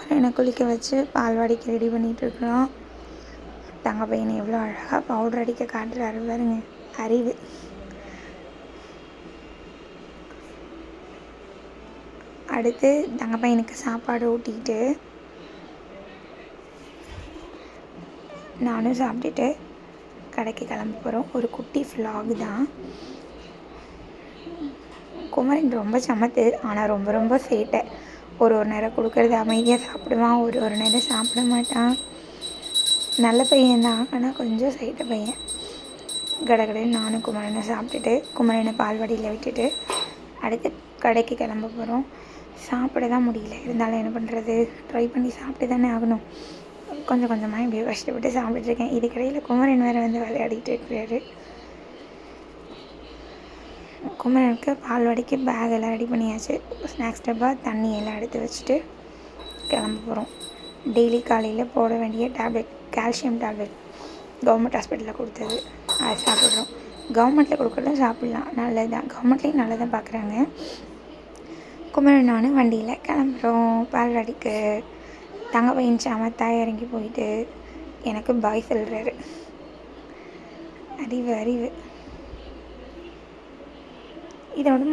குமரனை குளிக்க வச்சு பால்வாடிக்கு ரெடி பண்ணிகிட்ருக்குறோம். தங்க பையனை எவ்வளோ அழகாக பவுடர் அடிக்க காட்டுறாரு பாருங்க, அறிவு. அடுத்து தங்க பையனுக்கு சாப்பாடு ஊட்டிட்டு நானும் சாப்பிட்டுட்டு கடைக்கு கிளம்ப போகிறோம். ஒரு குட்டி ஃப்ளாக் தான். குமரன் ரொம்ப சமத்து, ஆனால் ரொம்ப ரொம்ப சேட்டை. ஒரு நேரம் கொடுக்கறது அமைதியாக சாப்பிடுவான், ஒரு நேரம் சாப்பிட மாட்டான். நல்ல பையன்தான், ஆனால் கொஞ்சம் சேட்டை பையன். கடகடன்னு நானும் குமரனை சாப்பிட்டுட்டு குமரனை பால்வாடியில் விட்டுட்டு அடுத்து கடைக்கு கிளம்ப போகிறோம். சாப்பிட தான் முடியல, இருந்தாலும் என்ன பண்ணுறது, ட்ரை பண்ணி சாப்பிட்டு தானே ஆகணும். கொஞ்சம் கொஞ்சமாக இப்படியே கஷ்டப்பட்டு சாப்பிட்டுருக்கேன். இதுக்கிடையில் குமரன் வேறு வந்து விளையாடிட்டு இருக்கிறாரு. குமரனுக்கு பால்வாடிக்கு பேக் எல்லாம் ரெடி பண்ணியாச்சு. ஸ்நாக்ஸ் டப்பா, தண்ணி எல்லாம் எடுத்து வச்சுட்டு கிளம்ப போகிறோம். டெய்லி காலையில் போட வேண்டிய டேப்லெட், கால்சியம் டேப்லெட் கவர்மெண்ட் ஹாஸ்பிட்டலில் கொடுத்தது, அதை சாப்பிட்றோம். கவர்மெண்ட்டில் கொடுக்குறதும் சாப்பிட்லாம், நல்லது தான். கவர்மெண்ட்லேயும் நல்லா தான் பார்க்குறாங்க. குமரன் நானும் வண்டியில் கிளம்புறோம் பால்வாடிக்கு. தங்க பையன் சமத்தாக இறங்கி போயிட்டு எனக்கு பாய் சொல்கிறாரு. அறிவு அறிவு. இதோட